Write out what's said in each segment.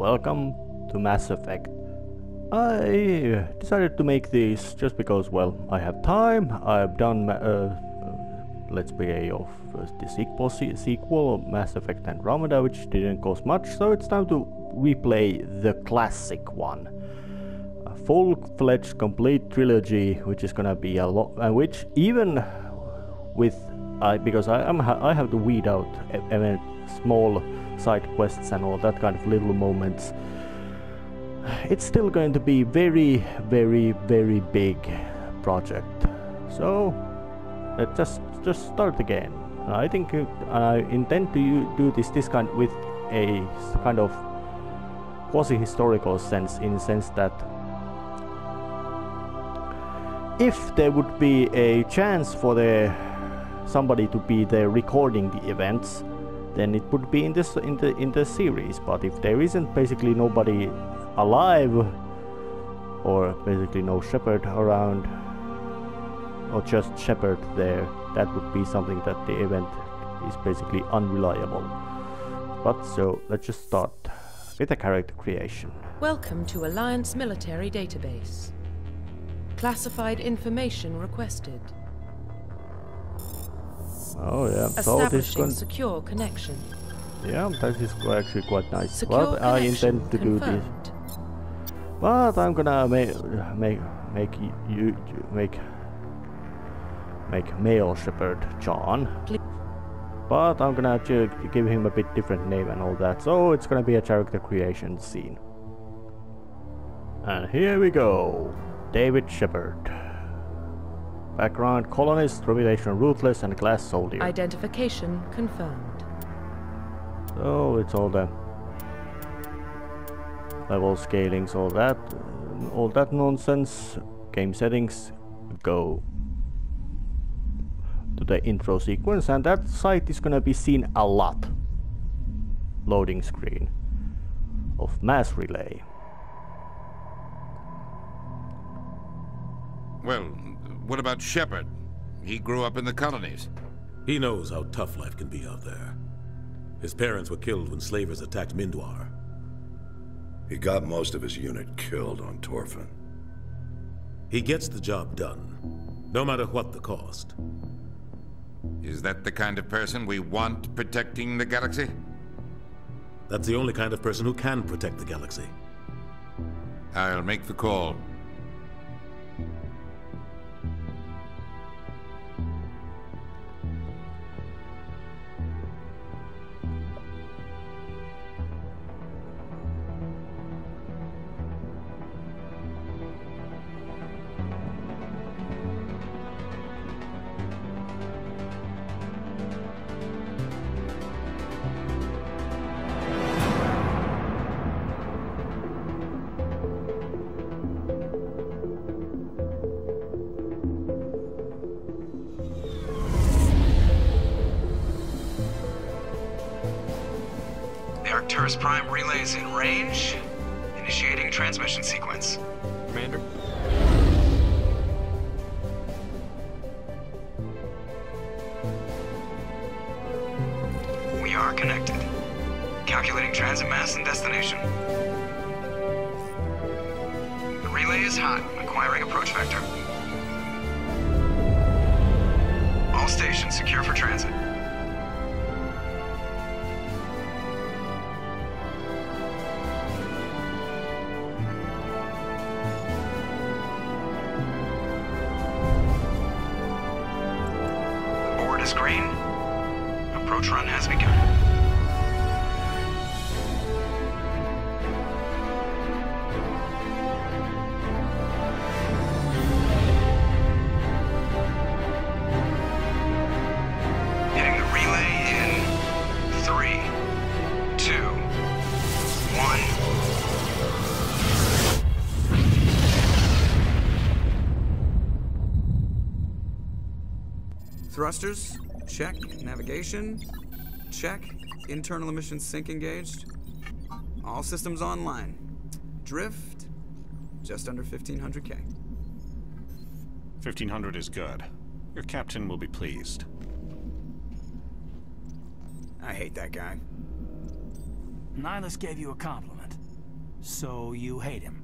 welcome to Mass Effect. I decided to make these just because, well, I have time. I've done Let's Play of the sequel, Mass Effect Andromeda, which didn't cost much, so it's time to replay the classic one. A full-fledged, complete trilogy, which is gonna be a lot, which even with because I have to weed out small side quests and all that kind of little moments. It's still going to be very, very, very big project. So let's just start again. I think I intend to do this kind with a kind of quasi-historical sense, in the sense that if there would be a chance for somebody to be there recording the events, then it would be in the series. But if there isn't basically nobody alive, or basically no Shepard around, or just Shepard there, that would be something that the event is basically unreliable. But so let's just start with a character creation. Welcome to Alliance Military Database. Classified information requested. Oh yeah, Establishing secure connection. Yeah, that is actually quite nice. Secure well, I intend to confirmed. do this, but I'm gonna make male Shepard John. Please. But I'm gonna give him a bit different name and all that, so it's gonna be a character creation scene. And here we go, David Shepard. Background: colonist, revelation ruthless, and glass soldier. Identification confirmed. So it's all the level scalings, all that nonsense. Game settings, go to the intro sequence, and that site is gonna be seen a lot. Loading screen of mass relay. Well, what about Shepard? He grew up in the colonies. He knows how tough life can be out there. His parents were killed when slavers attacked Mindwar. He got most of his unit killed on Torfin. He gets the job done, no matter what the cost. Is that the kind of person we want protecting the galaxy? That's the only kind of person who can protect the galaxy. I'll make the call. Eden Primen relays in range. Initiating transmission sequence. Commander? We are connected. Calculating transit mass and destination. The relay is hot, acquiring approach vector. All stations secure for transit. Is green. Approach run has begun. Hitting the relay in 3, 2, 1. Thrusters, check. Navigation, check. Internal emissions sync engaged. All systems online. Drift, just under 1500K. 1500 is good. Your captain will be pleased. I hate that guy. Nihilus gave you a compliment. So you hate him?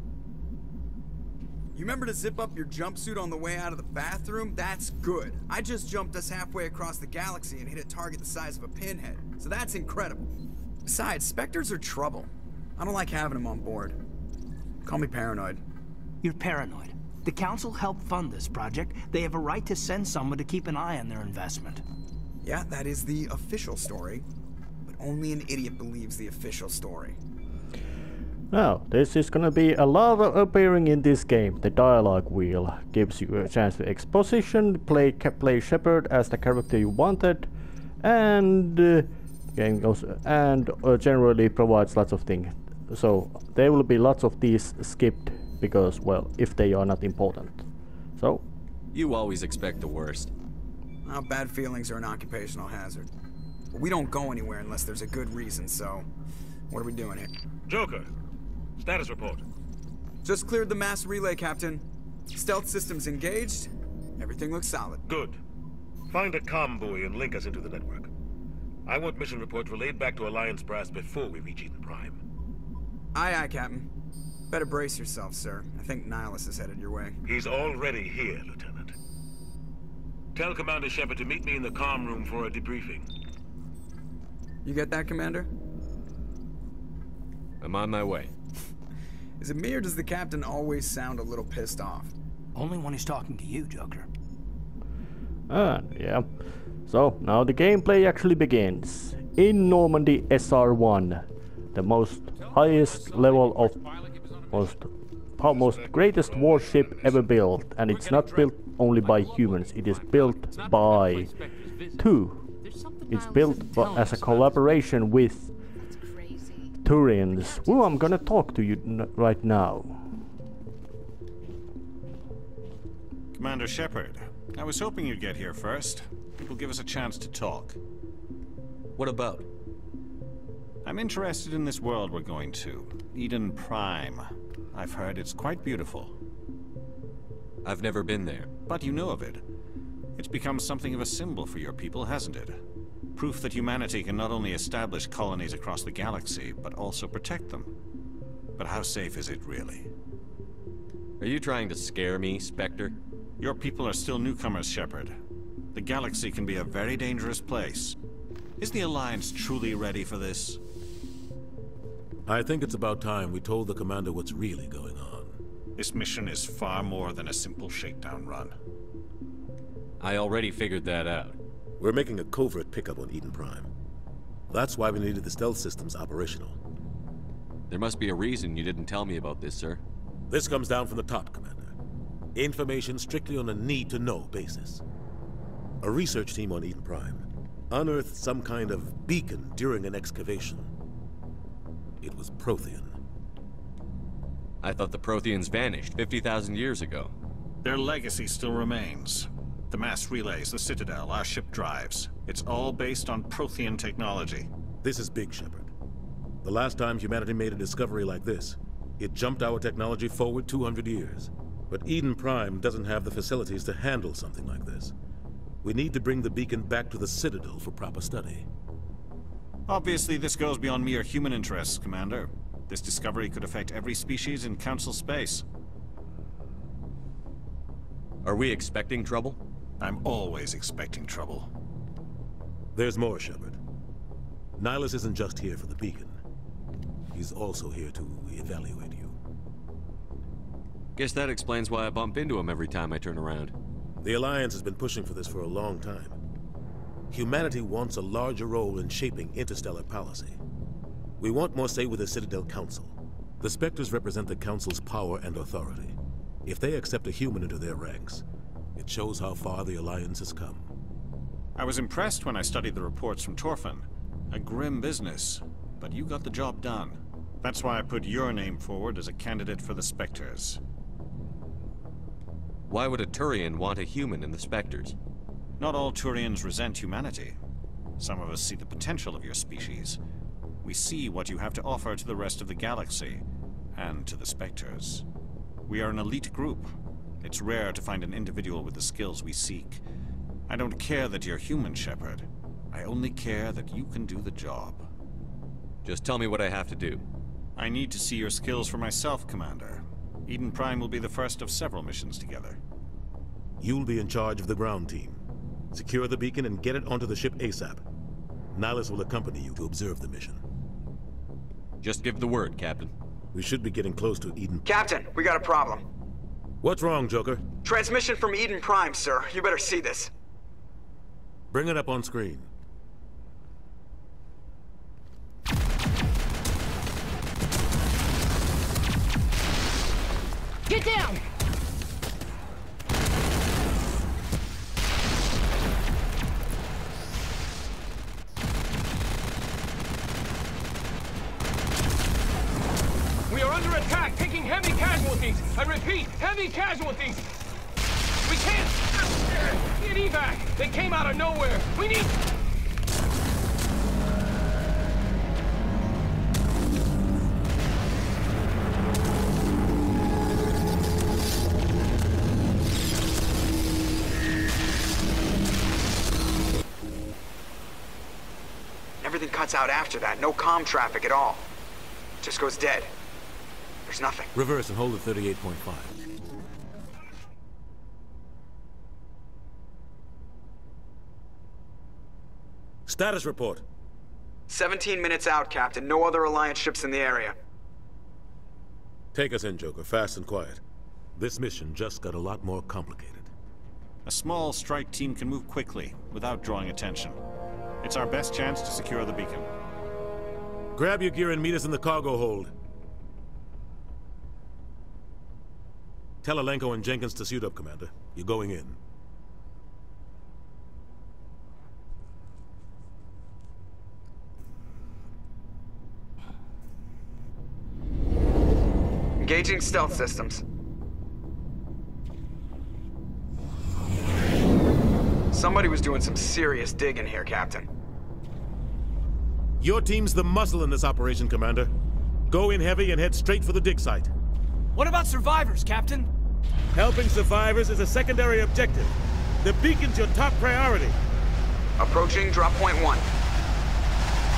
You remember to zip up your jumpsuit on the way out of the bathroom? That's good. I just jumped us halfway across the galaxy and hit a target the size of a pinhead. So that's incredible. Besides, Spectres are trouble. I don't like having them on board. Call me paranoid. You're paranoid. The Council helped fund this project. They have a right to send someone to keep an eye on their investment. Yeah, that is the official story. But only an idiot believes the official story. Now, this is gonna be a lot of appearing in this game. The dialogue wheel gives you a chance to exposition, play Shepard as the character you wanted, and game goes and generally provides lots of things. So there will be lots of these skipped because, well, if they are not important. So you always expect the worst. Well, bad feelings are an occupational hazard. But we don't go anywhere unless there's a good reason. So, what are we doing here? Joker. Status report. Just cleared the mass relay, Captain. Stealth systems engaged. Everything looks solid. Good. Find a comm buoy and link us into the network. I want mission reports relayed back to Alliance brass before we reach Eden Prime. Aye, aye, Captain. Better brace yourself, sir. I think Nihilus is headed your way. He's already here, Lieutenant. Tell Commander Shepard to meet me in the comm room for a debriefing. You get that, Commander? I'm on my way. Is it me or does the captain always sound a little pissed off? Only when he's talking to you, Joker. Yeah. So, now the gameplay actually begins. In Normandy SR1, the most highest level of most greatest warship ever built. And it's not built only by humans, it is built by two. It's built as a collaboration with Turians, who I'm gonna talk to you right now. Commander Shepard, I was hoping you'd get here first. It will give us a chance to talk. What about? I'm interested in this world we're going to, Eden Prime. I've heard it's quite beautiful. I've never been there. But you know of it. It's become something of a symbol for your people, hasn't it? Proof that humanity can not only establish colonies across the galaxy, but also protect them. But how safe is it really? Are you trying to scare me, Spectre? Your people are still newcomers, Shepard. The galaxy can be a very dangerous place. Is the Alliance truly ready for this? I think it's about time we told the Commander what's really going on. This mission is far more than a simple shakedown run. I already figured that out. We're making a covert pickup on Eden Prime. That's why we needed the stealth systems operational. There must be a reason you didn't tell me about this, sir. This comes down from the top, Commander. Information strictly on a need-to-know basis. A research team on Eden Prime unearthed some kind of beacon during an excavation. It was Prothean. I thought the Protheans vanished 50,000 years ago. Their legacy still remains. The mass relays, the Citadel, our ship drives. It's all based on Prothean technology. This is big, Shepard. The last time humanity made a discovery like this, it jumped our technology forward 200 years. But Eden Prime doesn't have the facilities to handle something like this. We need to bring the beacon back to the Citadel for proper study. Obviously, this goes beyond mere human interests, Commander. This discovery could affect every species in Council space. Are we expecting trouble? I'm always expecting trouble. There's more, Shepard. Nihilus isn't just here for the beacon. He's also here to evaluate you. Guess that explains why I bump into him every time I turn around. The Alliance has been pushing for this for a long time. Humanity wants a larger role in shaping interstellar policy. We want more say with the Citadel Council. The Spectres represent the Council's power and authority. If they accept a human into their ranks, it shows how far the Alliance has come. I was impressed when I studied the reports from Torfan. A grim business, but you got the job done. That's why I put your name forward as a candidate for the Spectres. Why would a Turian want a human in the Spectres? Not all Turians resent humanity. Some of us see the potential of your species. We see what you have to offer to the rest of the galaxy, and to the Spectres. We are an elite group. It's rare to find an individual with the skills we seek. I don't care that you're human, Shepard. I only care that you can do the job. Just tell me what I have to do. I need to see your skills for myself, Commander. Eden Prime will be the first of several missions together. You'll be in charge of the ground team. Secure the beacon and get it onto the ship ASAP. Nihilus will accompany you to observe the mission. Just give the word, Captain. We should be getting close to Eden. Captain, we got a problem. What's wrong, Joker? Transmission from Eden Prime, sir. You better see this. Bring it up on screen. Get down! We are under attack, taking heavy casualties. I repeat, heavy casualties. We can't get evac. They came out of nowhere. We need... Everything cuts out after that. No comm traffic at all. Just goes dead. There's nothing. Reverse and hold at 38.5. Status report. 17 minutes out, Captain. No other Alliance ships in the area. Take us in, Joker. Fast and quiet. This mission just got a lot more complicated. A small strike team can move quickly, without drawing attention. It's our best chance to secure the beacon. Grab your gear and meet us in the cargo hold. Tell Alenko and Jenkins to suit up, Commander. You're going in. Engaging stealth systems. Somebody was doing some serious digging here, Captain. Your team's the muscle in this operation, Commander. Go in heavy and head straight for the dig site. What about survivors, Captain? Helping survivors is a secondary objective. The beacon's your top priority. Approaching drop point 1.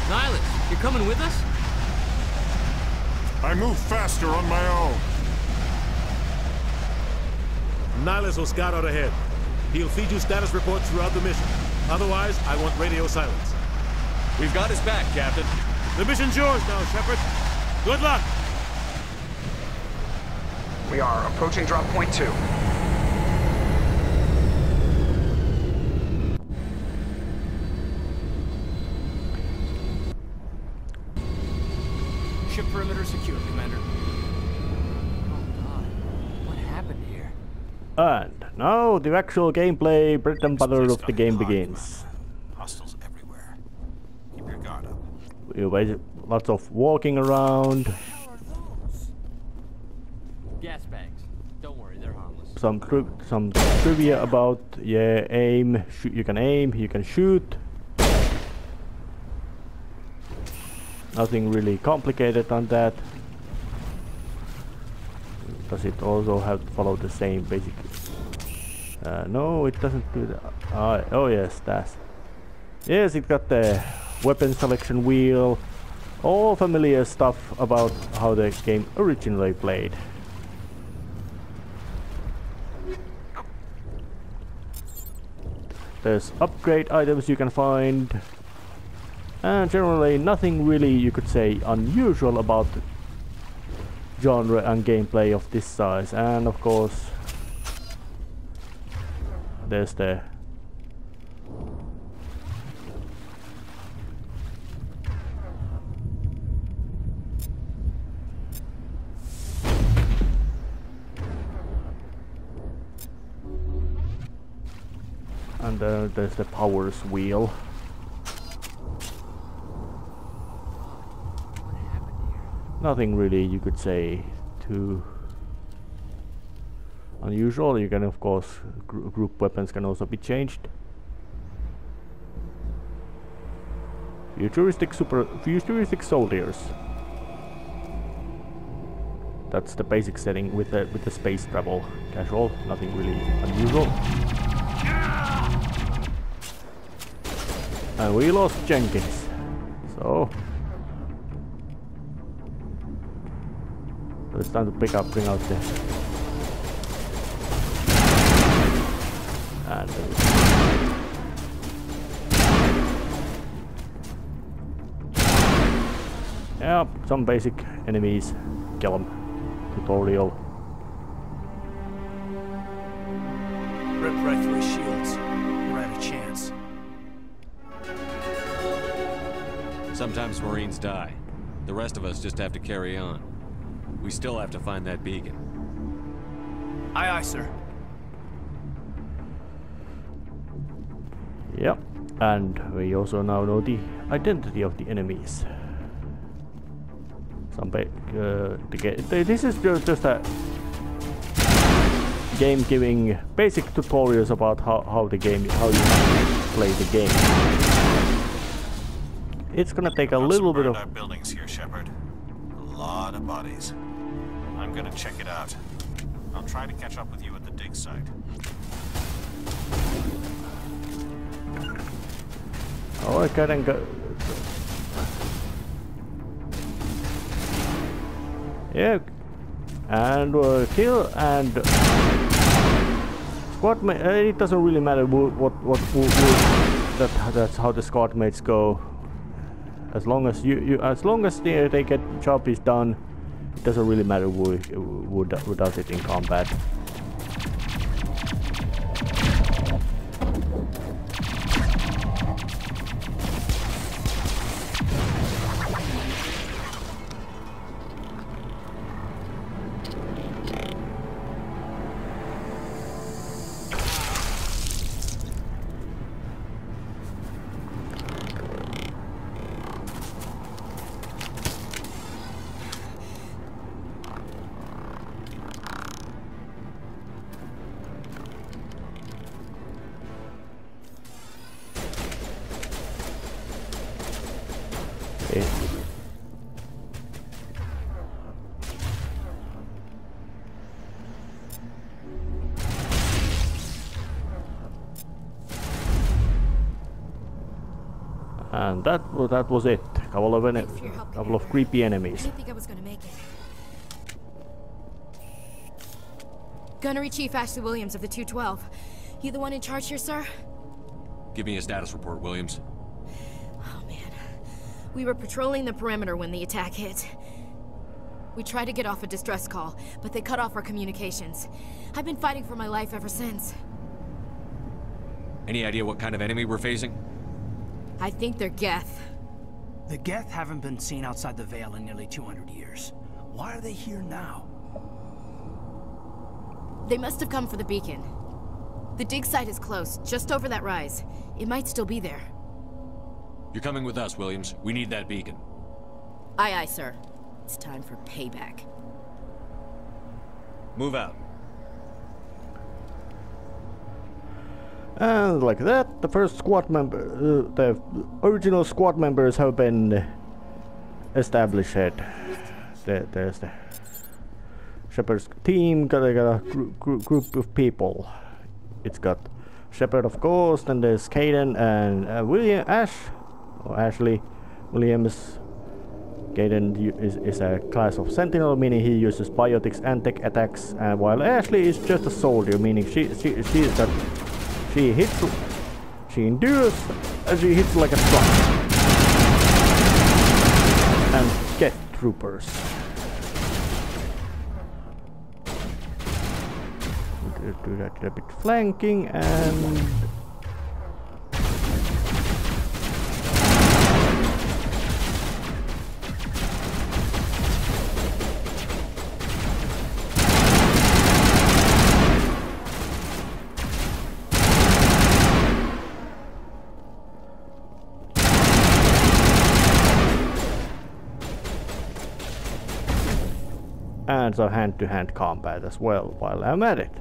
Nihilus, you're coming with us? I move faster on my own. Nihilus will scout out ahead. He'll feed you status reports throughout the mission. Otherwise, I want radio silence. We've got his back, Captain. The mission's yours now, Shepard. Good luck! We are approaching drop point 2. Ship perimeter secure, Commander. Oh God, what happened here? And now the actual gameplay, bread and butter of the game begins. Hostiles everywhere. Keep your guard up. Lots of walking around. Gas bags. Don't worry, they're harmless. Some trivia about aim. You can aim. You can shoot. Nothing really complicated on that. Does it also have to follow the same basic? No, it doesn't do that. Oh yes, that's. Yes, it got the weapon selection wheel. All familiar stuff about how the game originally played. There's upgrade items you can find. And generally nothing really, you could say, unusual about genre and gameplay of this size. And of course there's the there's the powers wheel. Nothing really, you could say, too unusual. You can, of course, group weapons can also be changed. Futuristic soldiers. That's the basic setting with the space travel. Casual, nothing really unusual. And we lost Jenkins, so it's time to bring out the... And... yeah, some basic enemies. Kill them. Tutorial. Rip right through his shields. We're out of chance. Sometimes Marines die. The rest of us just have to carry on. We still have to find that beacon. Aye, aye, sir. Yep, and we also now know the identity of the enemies. This is just a game giving basic tutorials about how you play the game. It's gonna take a little bit of... Our buildings here, Shepard. A lot of bodies. I'm gonna check it out. I'll try to catch up with you at the dig site. Oh, I can go... Yeah, and kill and squad mate. It doesn't really matter that's how the squad mates go. As long as as long as they get job is done, it doesn't really matter who does it in combat. And that was it. Couple of creepy enemies. I didn't think I was gonna make it. Gunnery Chief Ashley Williams of the 212. You the one in charge here, sir? Give me a status report, Williams. Oh man. We were patrolling the perimeter when the attack hit. We tried to get off a distress call, but they cut off our communications. I've been fighting for my life ever since. Any idea what kind of enemy we're facing? I think they're Geth. The Geth haven't been seen outside the Veil in nearly 200 years. Why are they here now? They must have come for the beacon. The dig site is close, just over that rise. It might still be there. You're coming with us, Williams. We need that beacon. Aye, aye, sir. It's time for payback. Move out. And like that, the first squad member, the original squad members have been established. There's the Shepard's team, got a group of people. It's got Shepard, of course, then there's Caden and Ashley Williams. Caden is a class of Sentinel, meaning he uses biotics and tech attacks, and while Ashley is just a soldier, meaning she hits, she endures, and she hits like a truck. And get troopers. Do that a bit flanking and... and so hand-to-hand combat as well while I'm at it.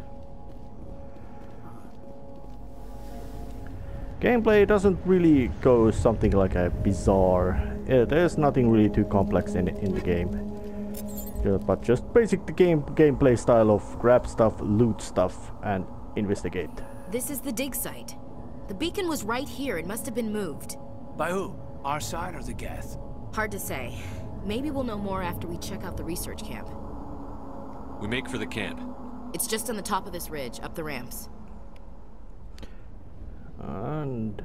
Gameplay doesn't really go something like a bizarre. There's nothing really too complex in the game, but just basic the gameplay style of grab stuff, loot stuff, and investigate. This is the dig site. The beacon was right here. It must have been moved. By who? Our side or the Geth? Hard to say. Maybe we'll know more after we check out the research camp. We make for the camp. It's just on the top of this ridge, up the ramps. And...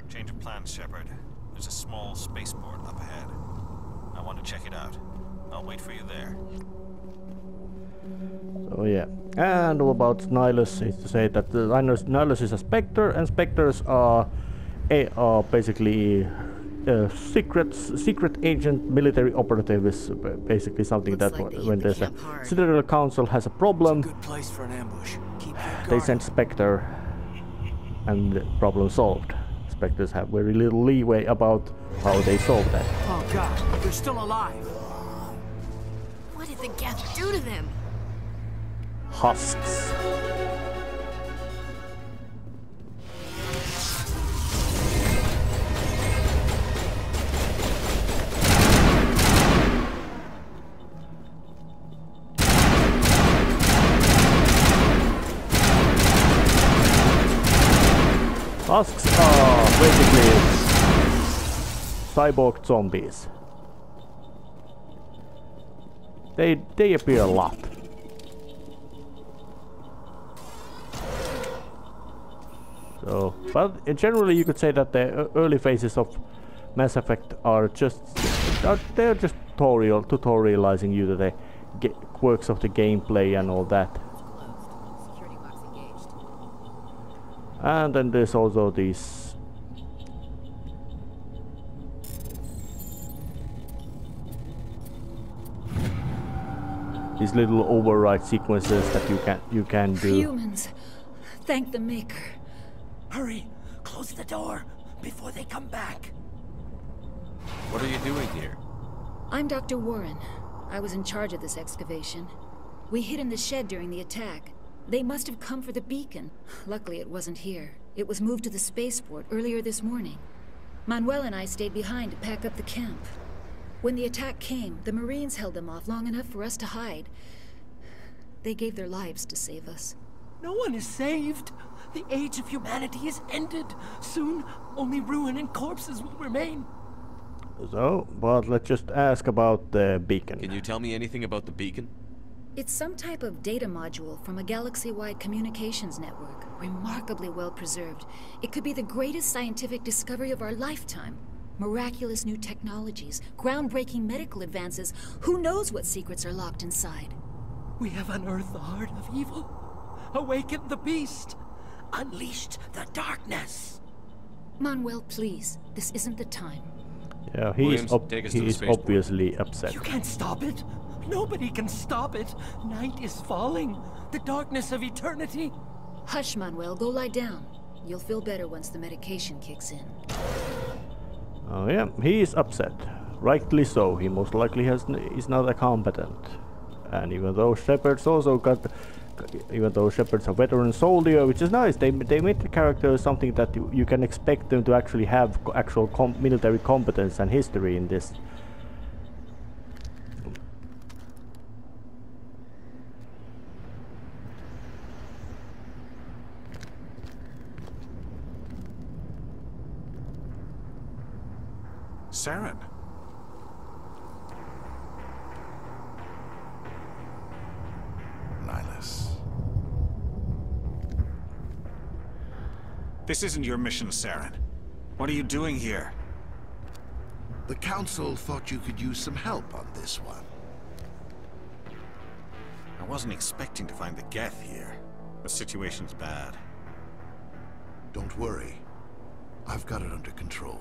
Change of plans, Shepard. There's a small spaceport up ahead. I want to check it out. I'll wait for you there. Oh yeah. And all about Nihilus is to say that Nihilus is a Spectre, and Spectres are basically secret agent military operative is basically something that when there's a Citadel Council has a problem, they send Spectre and the problem solved. Spectres have very little leeway about how they solve that. Oh god, they're still alive. What did the Geth do to them? Husks. Husks are basically cyborg zombies. They appear a lot. So, but generally you could say that the early phases of Mass Effect are just they're just tutorializing you the quirks of the gameplay and all that. And then there's also these little override sequences that you can do. Humans, thank the Maker. Hurry, close the door before they come back. What are you doing here? I'm Dr. Warren. I was in charge of this excavation. We hid in the shed during the attack. They must have come for the beacon. Luckily it wasn't here. It was moved to the spaceport earlier this morning. Manuel and I stayed behind to pack up the camp. When the attack came, the Marines held them off long enough for us to hide. They gave their lives to save us. No one is saved. The age of humanity is ended. Soon, only ruin and corpses will remain. So, but let's just ask about the beacon. Can you tell me anything about the beacon? It's some type of data module from a galaxy-wide communications network, remarkably well preserved. It could be the greatest scientific discovery of our lifetime. Miraculous new technologies, groundbreaking medical advances. Who knows what secrets are locked inside? We have unearthed the heart of evil, awakened the beast, unleashed the darkness. Manuel, please, this isn't the time. Yeah, he's obviously upset. You can't stop it. Nobody can stop it. Night is falling. The darkness of eternity. Hush, Manuel. Go lie down. You'll feel better once the medication kicks in. Oh yeah, he is upset. Rightly so. He most likely is not a competent. And even though Shepard's a veteran soldier, which is nice, they made the character something that you can expect them to actually have actual military competence and history in this. Saren. Nihilus. This isn't your mission, Saren. What are you doing here? The Council thought you could use some help on this one. I wasn't expecting to find the Geth here. The situation's bad. Don't worry. I've got it under control.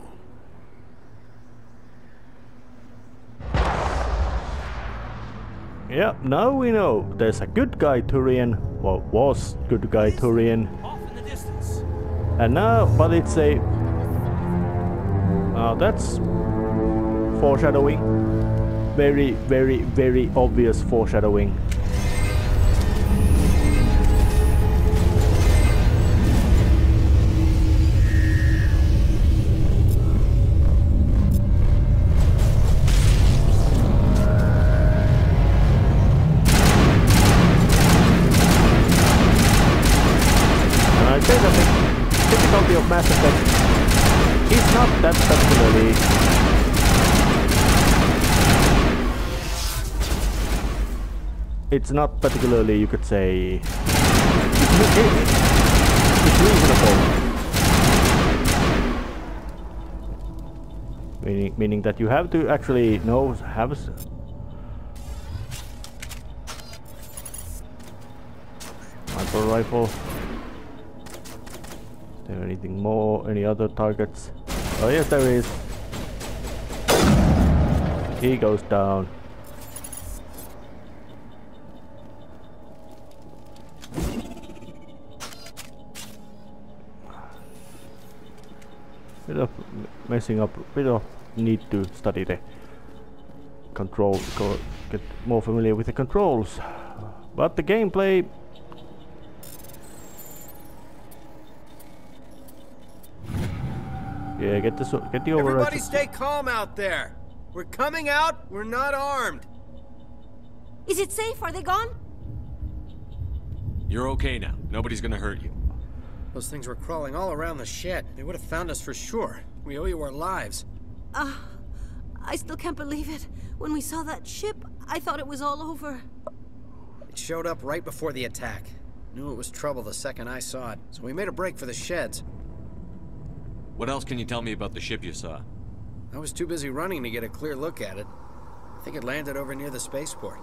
Yeah, now we know there's a good guy Turian, well, was good guy Turian, and now, but it's a, that's foreshadowing, very, very, very obvious foreshadowing. Of Mass Effect is not that particularly it's not particularly, you could say, it's reasonable. Meaning that you have to actually have a sniper rifle. Is there anything more? Any other targets? Oh yes, there is. He goes down. Bit of messing up, bit of need to study the control, get more familiar with the controls. But the gameplay, yeah, get the override. Everybody stay calm out there. We're coming out, we're not armed. Is it safe? Are they gone? You're okay now. Nobody's gonna hurt you. Those things were crawling all around the shed. They would have found us for sure. We owe you our lives. I still can't believe it. When we saw that ship, I thought it was all over. It showed up right before the attack. Knew it was trouble the second I saw it, so we made a break for the sheds. What else can you tell me about the ship you saw? I was too busy running to get a clear look at it. I think it landed over near the spaceport.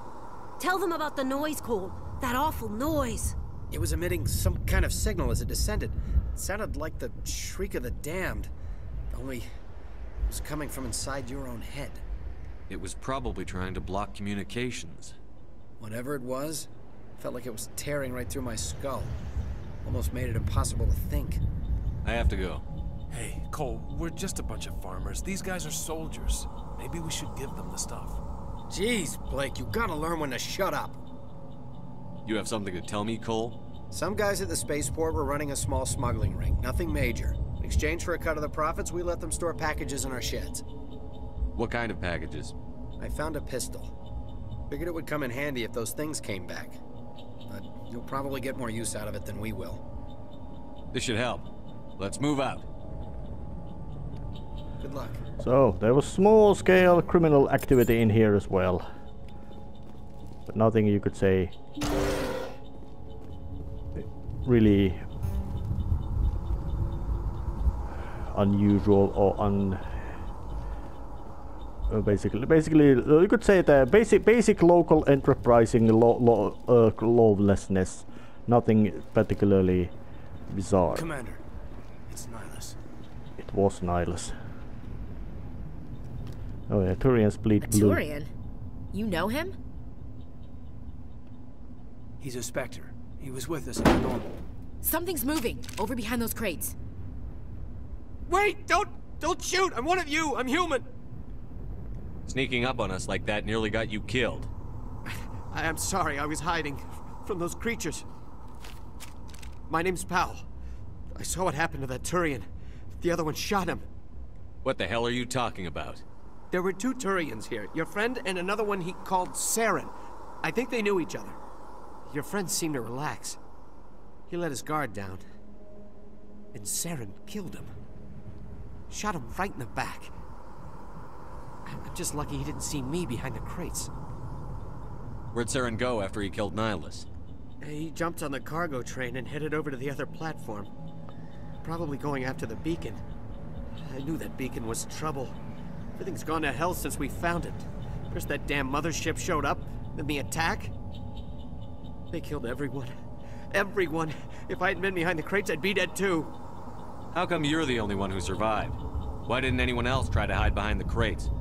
Tell them about the noise, Cole. That awful noise. It was emitting some kind of signal as it descended. It sounded like the shriek of the damned. Only it was coming from inside your own head. It was probably trying to block communications. Whatever it was, felt like it was tearing right through my skull. Almost made it impossible to think. I have to go. Hey, Cole, we're just a bunch of farmers. These guys are soldiers. Maybe we should give them the stuff. Jeez, Blake, you gotta learn when to shut up. You have something to tell me, Cole? Some guys at the spaceport were running a small smuggling ring, nothing major. In exchange for a cut of the profits, we let them store packages in our sheds. What kind of packages? I found a pistol. Figured it would come in handy if those things came back. But you'll probably get more use out of it than we will. This should help. Let's move out. Good luck. So, there was small-scale criminal activity in here as well. But nothing you could say really unusual or basically you could say the basic local enterprising lawlessness. Nothing particularly bizarre. Commander, it's Nihilus. It was Nihilus. Oh yeah, Turians bleed blue. Turian? You know him? He's a Spectre. He was with us in the normal. Something's moving over behind those crates. Wait! Don't shoot! I'm one of you! I'm human! Sneaking up on us like that nearly got you killed. I am sorry, I was hiding from those creatures. My name's Powell. I saw what happened to that Turian. The other one shot him. What the hell are you talking about? There were two Turians here. Your friend and another one he called Saren. I think they knew each other. Your friend seemed to relax. He let his guard down. And Saren killed him. Shot him right in the back. I'm just lucky he didn't see me behind the crates. Where'd Saren go after he killed Nihilus? He jumped on the cargo train and headed over to the other platform. Probably going after the beacon. I knew that beacon was trouble. Everything's gone to hell since we found it. First that damn mothership showed up, then the attack. They killed everyone. Everyone. If I hadn't been behind the crates, I'd be dead too. How come you're the only one who survived? Why didn't anyone else try to hide behind the crates?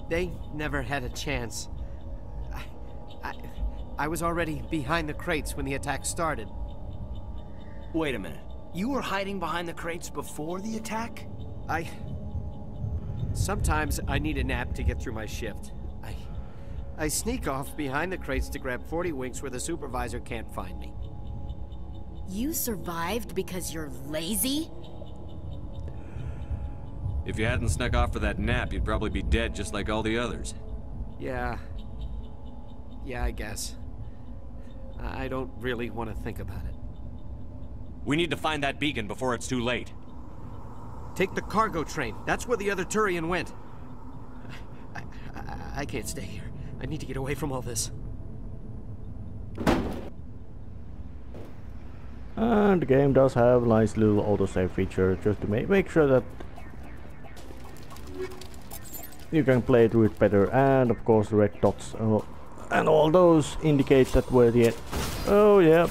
They never had a chance. I was already behind the crates when the attack started. Wait a minute. You were hiding behind the crates before the attack? Sometimes I need a nap to get through my shift. I sneak off behind the crates to grab 40 winks where the supervisor can't find me. You survived because you're lazy? If you hadn't snuck off for that nap, you'd probably be dead just like all the others. Yeah, I guess. I don't really want to think about it. We need to find that beacon before it's too late. Take the cargo train. That's where the other Turian went. I can't stay here. I need to get away from all this. And the game does have a nice little autosave feature just to make sure that you can play through it better, and of course the red dots and all those indicate that where the end. Oh yeah.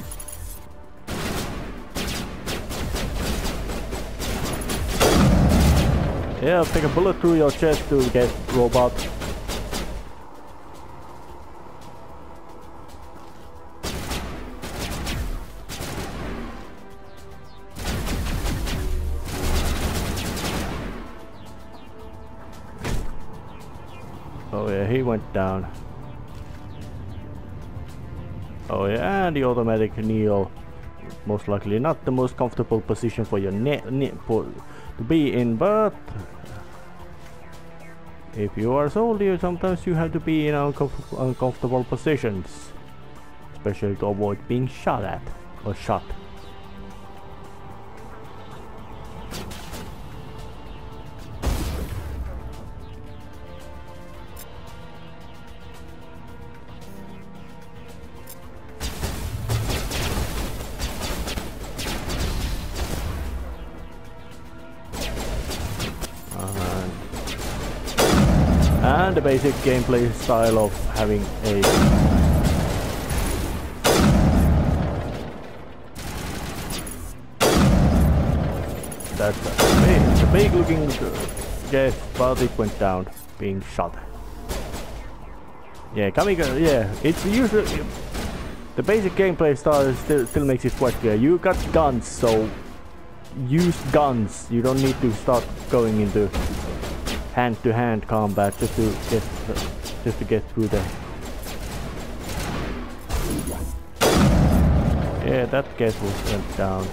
Yeah, take a bullet through your chest to get robot. Oh yeah, he went down. Oh yeah, and the automatic kneel. Most likely not the most comfortable position for your to be in, but if you are a soldier, sometimes you have to be in uncomfortable positions, especially to avoid being shot at or shot. And the basic gameplay style of having a that's a big looking yes, but it went down being shot. Yeah, yeah, it's usually the basic gameplay style still makes it quite clear. You got guns, so use guns. You don't need to start going into hand-to-hand combat just to get through the. Yeah, that guess went down.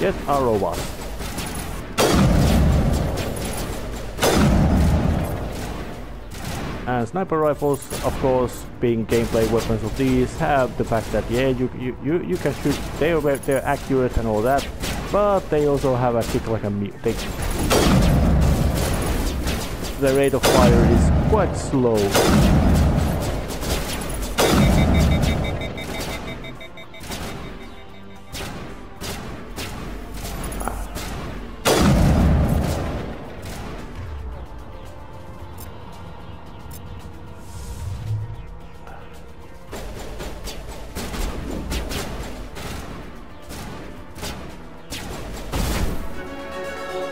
Yes, our robot. And sniper rifles, of course, being gameplay weapons of these, have the fact that yeah, you can shoot. They're accurate and all that, but they also have a kick like a the rate of fire is quite slow.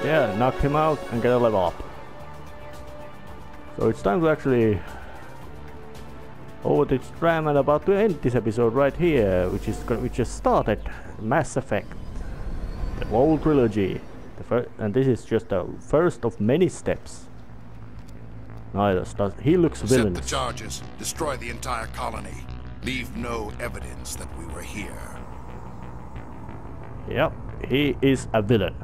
Yeah, knocked him out and get a level up. So it's time to actually over this tram and about to end this episode right here, which just started Mass Effect, the whole trilogy, and this is just the first of many steps. He looks villainous. Accept the charges. Destroy the entire colony. Leave no evidence that we were here. Yep, he is a villain.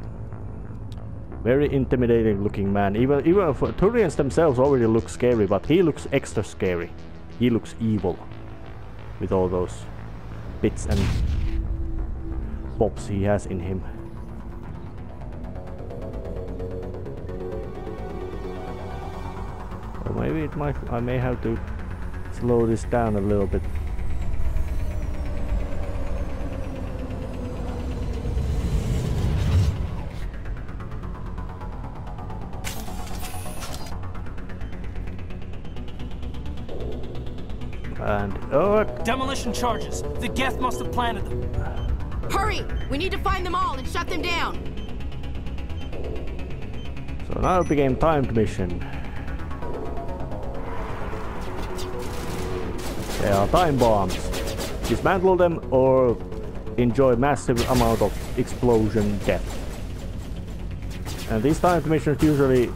Very intimidating looking man. Even for Turians themselves already look scary, but he looks extra scary. He looks evil with all those bits and bobs he has in him. Or maybe I may have to slow this down a little bit. And demolition charges. The Geth must have planted them. Hurry! We need to find them all and shut them down. So now it became timed mission. They are time bombs. Dismantle them or enjoy massive amount of explosion death. And these timed missions usually,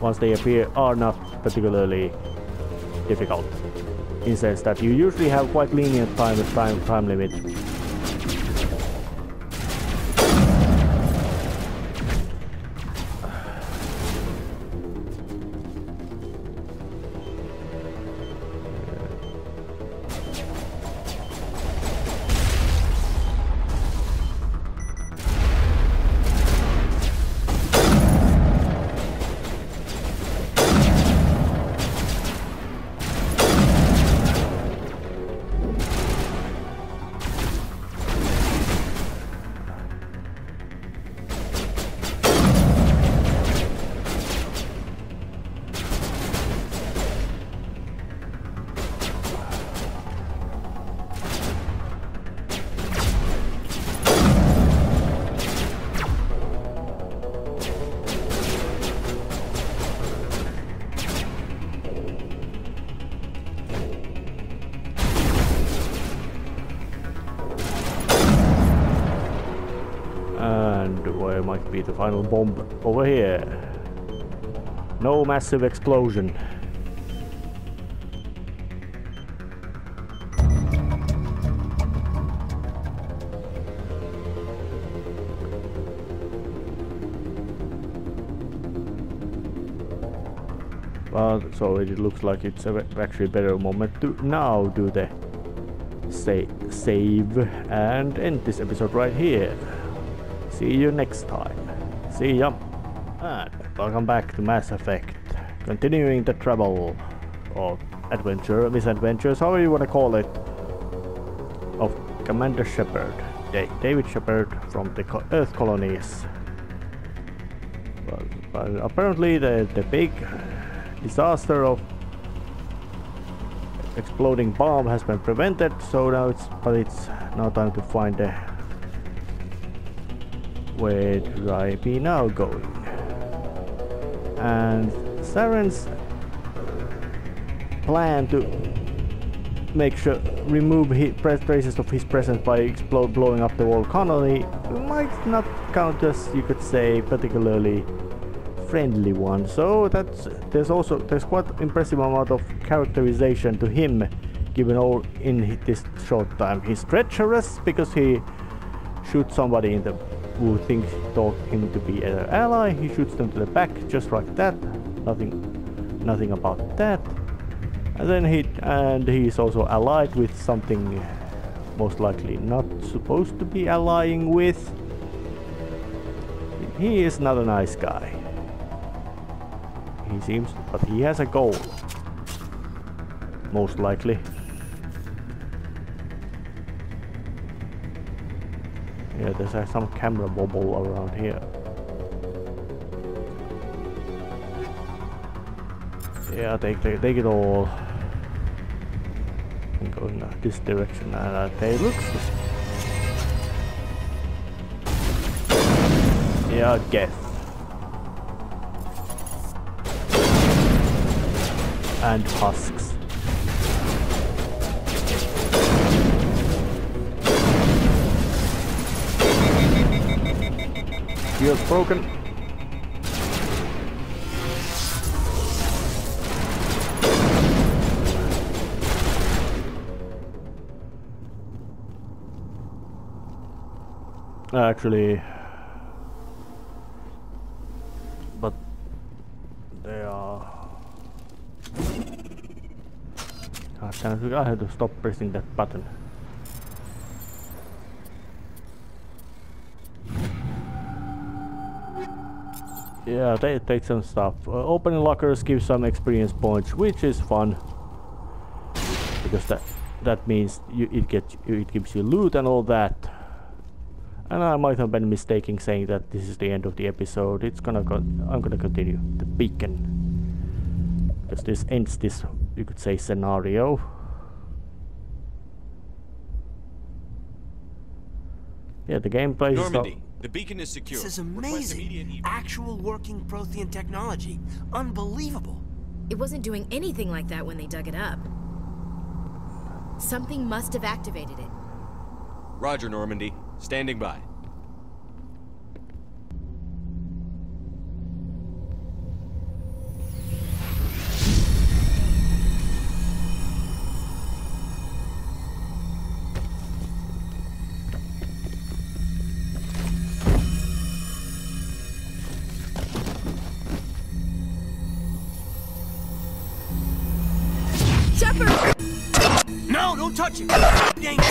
once they appear, are not particularly difficult. In the sense that you usually have quite lenient time limit. there might be the final bomb over here. No massive explosion. Well, so it looks like it's actually a better moment to now do the save and end this episode right here. See you next time. See ya. And welcome back to Mass Effect. Continuing the travel or adventure, misadventures, however you want to call it, of Commander Shepard, David Shepard from the Earth colonies. But apparently the big disaster of exploding bomb has been prevented, so now it's now time to find the where should I be now going. And Saren's plan to make sure remove traces of his presence by blowing up the whole colony might not count as, you could say, particularly friendly one. So there's quite impressive amount of characterization to him given all in this short time. He's treacherous because he shoots somebody in the who thinks thought him to be an ally. He shoots them to the back just like that. Nothing about that. And then he's also allied with something most likely not supposed to be allying with. He is not a nice guy. He seems, but he has a goal. Most likely. Yeah, there's some camera bubble around here. Yeah, take it all. I'm going this direction, and it looks. Yeah, death. And husks. Shield's broken. Actually, but they are. I have to stop pressing that button. Yeah, they take some stuff. Opening lockers gives some experience points, which is fun because that means it gives you loot and all that. And I might have been mistaken saying that this is the end of the episode. I'm gonna continue the beacon because this ends this, you could say, scenario. Yeah, the gameplay is Normandy, the beacon is secure. This is amazing. Actual working Prothean technology. Unbelievable. It wasn't doing anything like that when they dug it up. Something must have activated it. Roger, Normandy. Standing by. No, don't touch it! Danger!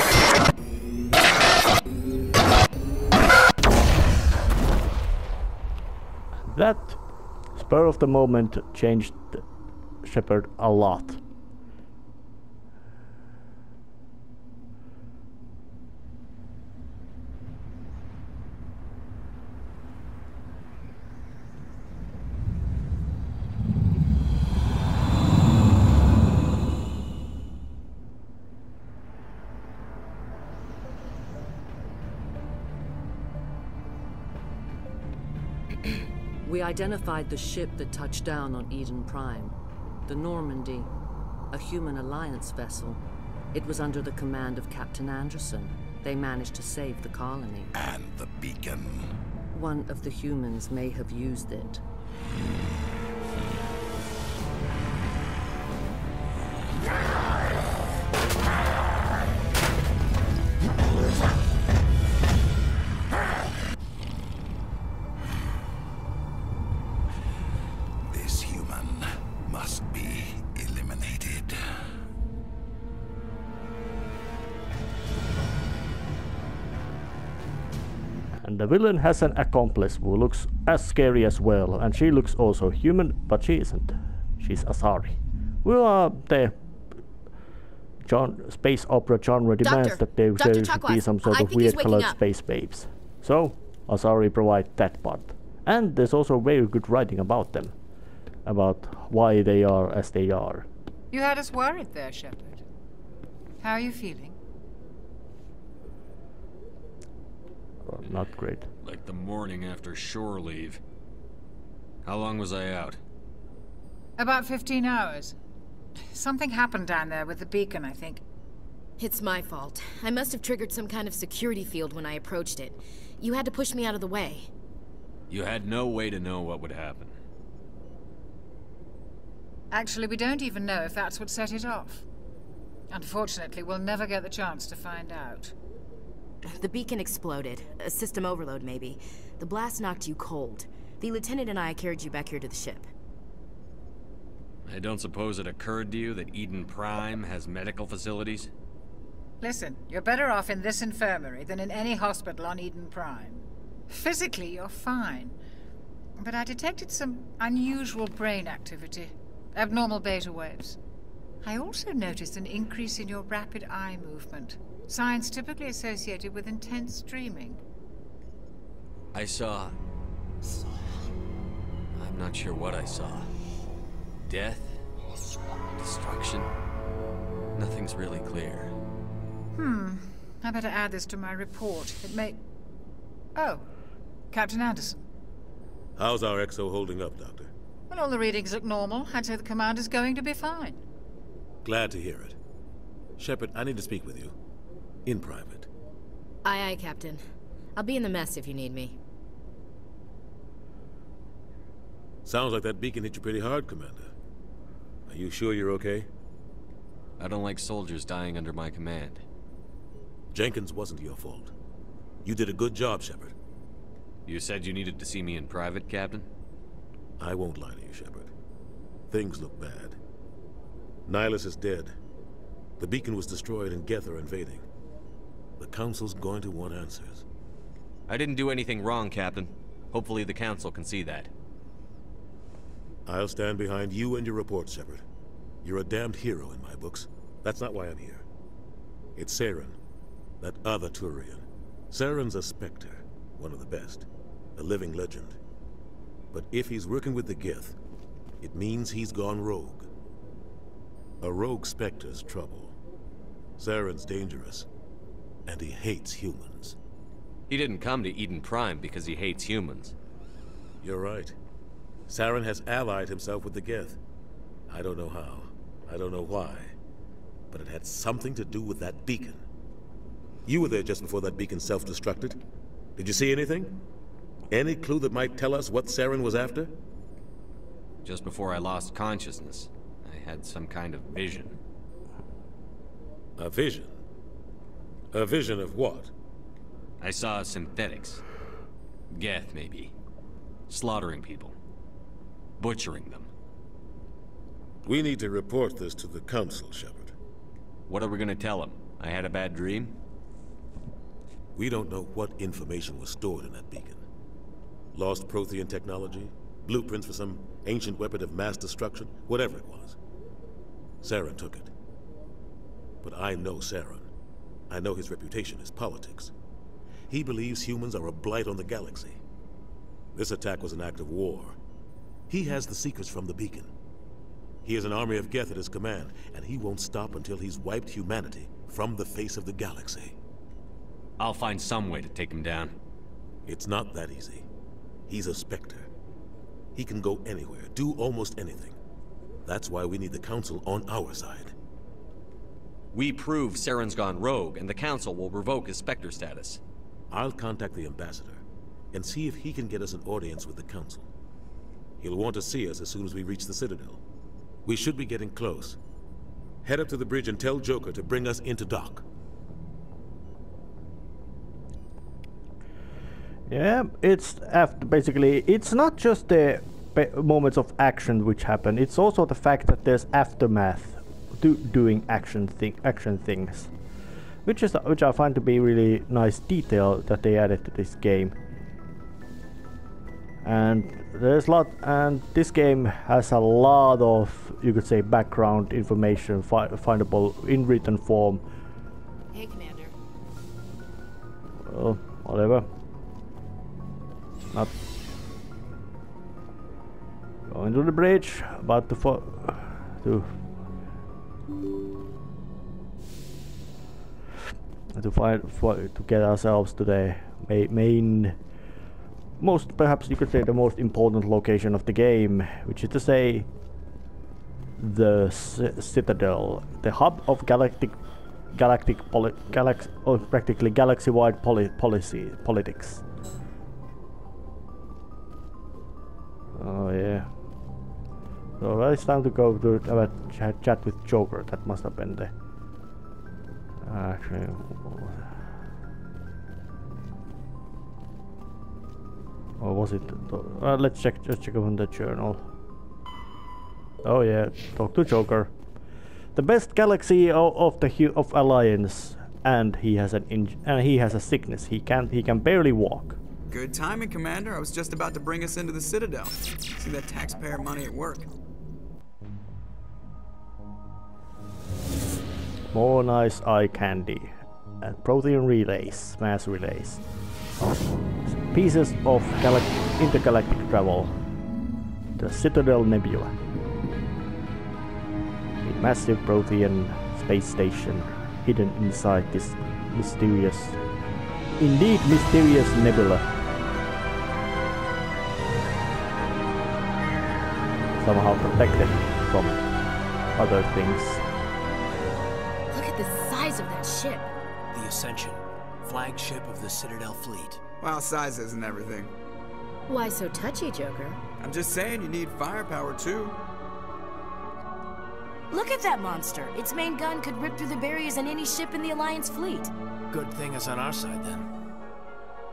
That spur of the moment changed Shepard a lot. We identified the ship that touched down on Eden Prime, the Normandy, a human alliance vessel. It was under the command of Captain Anderson. They managed to save the colony. And the beacon. One of the humans may have used it. This human must be eliminated. And the villain has an accomplice who looks as scary as well, and she looks also human, but she isn't. She's Asari. Well, the space opera genre demands that there should be some sort of weird colored space babes. So, Asari provide that part. And there's also very good writing about them. About why they are as they are. You had us worried there, Shepard. How are you feeling? Well, not great. Like the morning after shore leave. How long was I out? About 15 hours. Something happened down there with the beacon, I think. It's my fault. I must have triggered some kind of security field when I approached it. You had to push me out of the way. You had no way to know what would happen. Actually, we don't even know if that's what set it off. Unfortunately, we'll never get the chance to find out. The beacon exploded. A system overload, maybe. The blast knocked you cold. The lieutenant and I carried you back here to the ship. I don't suppose it occurred to you that Eden Prime has medical facilities? Listen, you're better off in this infirmary than in any hospital on Eden Prime. Physically, you're fine. But I detected some unusual brain activity. Abnormal beta waves. I also noticed an increase in your rapid eye movement. Signs typically associated with intense dreaming. I saw... I'm not sure what I saw. Death? Destruction? Nothing's really clear. I better add this to my report. It may... Oh, Captain Anderson. How's our XO holding up, Doctor? Well, all the readings look normal. I'd say the commander's going to be fine. Glad to hear it. Shepard, I need to speak with you. In private. Aye, aye, Captain. I'll be in the mess if you need me. Sounds like that beacon hit you pretty hard, Commander. Are you sure you're okay? I don't like soldiers dying under my command. Jenkins wasn't your fault. You did a good job, Shepard. You said you needed to see me in private, Captain? I won't lie to you, Shepard. Things look bad. Nihilus is dead. The beacon was destroyed and Geth are invading. The Council's going to want answers. I didn't do anything wrong, Captain. Hopefully the Council can see that. I'll stand behind you and your report, Shepard. You're a damned hero in my books. That's not why I'm here. It's Saren, that other Turian. Saren's a Spectre, one of the best, a living legend. But if he's working with the Geth, it means he's gone rogue. A rogue Spectre's trouble. Saren's dangerous, and he hates humans. He didn't come to Eden Prime because he hates humans. You're right. Saren has allied himself with the Geth. I don't know how. I don't know why. But it had something to do with that beacon. You were there just before that beacon self-destructed. Did you see anything? Any clue that might tell us what Saren was after? Just before I lost consciousness, I had some kind of vision. A vision? A vision of what? I saw synthetics. Geth, maybe. Slaughtering people. Butchering them. We need to report this to the Council, Shepard. What are we gonna tell them? I had a bad dream? We don't know what information was stored in that beacon. Lost Prothean technology? Blueprints for some ancient weapon of mass destruction? Whatever it was. Saren took it. But I know Saren. I know his reputation is politics. He believes humans are a blight on the galaxy. This attack was an act of war. He has the secrets from the beacon. He has an army of Geth at his command, and he won't stop until he's wiped humanity from the face of the galaxy. I'll find some way to take him down. It's not that easy. He's a Spectre. He can go anywhere, do almost anything. That's why we need the Council on our side. We prove Saren's gone rogue, and the Council will revoke his Spectre status. I'll contact the Ambassador. and see if he can get us an audience with the Council. He'll want to see us as soon as we reach the Citadel. We should be getting close. Head up to the bridge and tell Joker to bring us into dock. Yeah, it's after basically, it's not just the moments of action which happen, it's also the fact that there's aftermath doing action things, which I find to be really nice detail that they added to this game. And there's a lot, and this game has a lot of, you could say, background information findable in written form. Hey, Commander. Well, whatever. Not going to the bridge, about to get ourselves to the main, most, perhaps you could say, the most important location of the game, which is to say the Citadel, the hub of practically galaxy-wide politics. Oh yeah. So it's time to go to have a chat with Joker. That must have been the actually. Or was it? Let's check. Just check on the journal. Oh yeah, talk to Joker. The best galaxy of Alliance, and he has a sickness. He can barely walk. Good timing, Commander. I was just about to bring us into the Citadel. See that taxpayer money at work. More nice eye candy and protein relays, mass relays. Pieces of intergalactic travel. The Citadel Nebula. A massive protein space station hidden inside this mysterious nebula. Somehow protected from other things. Look at the size of that ship. The Ascension, flagship of the Citadel fleet. Well, size isn't everything. Why so touchy, Joker? I'm just saying you need firepower too. Look at that monster. Its main gun could rip through the barriers in any ship in the Alliance fleet. Good thing it's on our side then.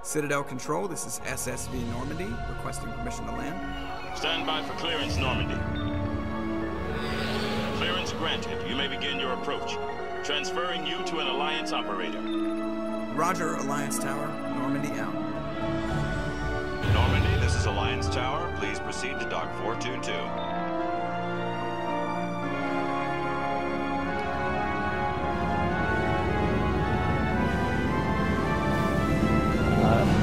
Citadel Control, this is SSV Normandy, requesting permission to land. Stand by for clearance, Normandy. Clearance granted. You may begin your approach. Transferring you to an Alliance operator. Roger, Alliance Tower. Normandy out. Normandy, this is Alliance Tower. Please proceed to Dock 422.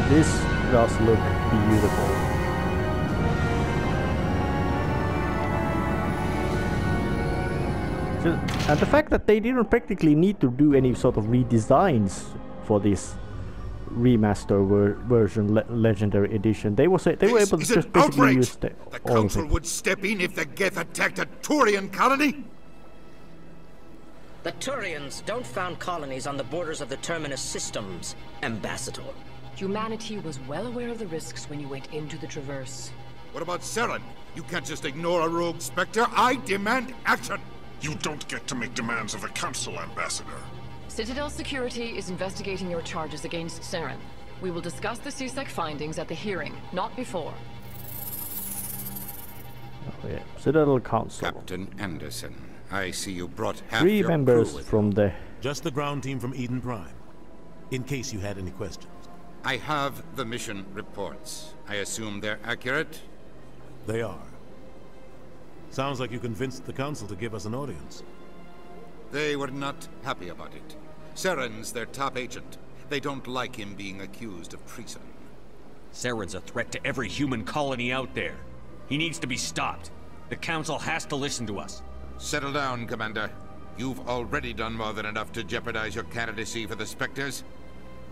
This does look beautiful. And the fact that they didn't practically need to do any sort of redesigns for this remaster version, Legendary Edition, they were able to just basically use the Council would step in if the Geth attacked a Turian colony? The Turians don't found colonies on the borders of the Terminus systems, Ambassador. Humanity was well aware of the risks when you went into the Traverse. What about Saren? You can't just ignore a rogue Spectre. I demand action! You don't get to make demands of the Council, Ambassador. Citadel Security is investigating your charges against Saren. We will discuss the CSEC findings at the hearing, not before. Oh yeah, Citadel Council. Captain Anderson, I see you brought half 3 your members crew with from you. the... Just the ground team from Eden Prime. In case you had any questions. I have the mission reports. I assume they're accurate? They are. Sounds like you convinced the Council to give us an audience. They were not happy about it. Saren's their top agent. They don't like him being accused of treason. Saren's a threat to every human colony out there. He needs to be stopped. The Council has to listen to us. Settle down, Commander. You've already done more than enough to jeopardize your candidacy for the Spectres.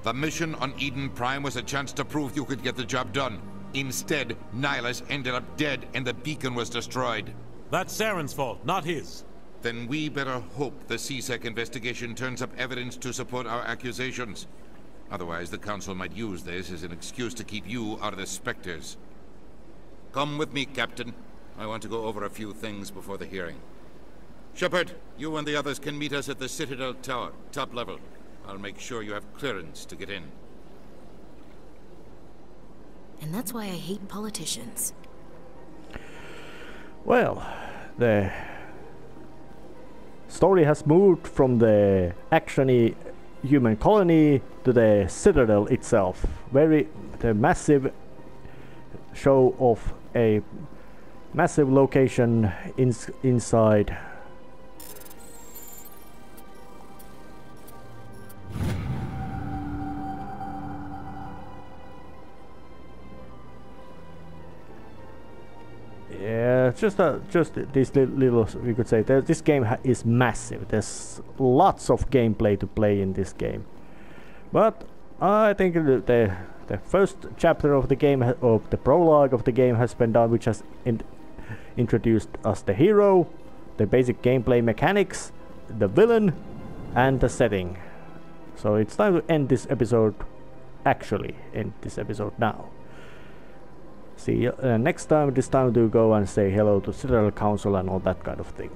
The mission on Eden Prime was a chance to prove you could get the job done. Instead, Nihilus ended up dead and the beacon was destroyed. That's Saren's fault, not his. Then we better hope the CSEC investigation turns up evidence to support our accusations. Otherwise, the Council might use this as an excuse to keep you out of the Spectres. Come with me, Captain. I want to go over a few things before the hearing. Shepard, you and the others can meet us at the Citadel Tower, top level. I'll make sure you have clearance to get in. And that's why I hate politicians. Well, the story has moved from the actiony human colony to the Citadel itself. The massive show of a massive location inside. Yeah, just this little, we could say, this game is massive. There's lots of gameplay to play in this game. But I think the first chapter of the game, or the prologue of the game, has been done, which has introduced us the hero, the basic gameplay mechanics, the villain, and the setting. So it's time to end this episode, actually end this episode now. See you next time. This time to go and say hello to Citadel Council and all that kind of thing.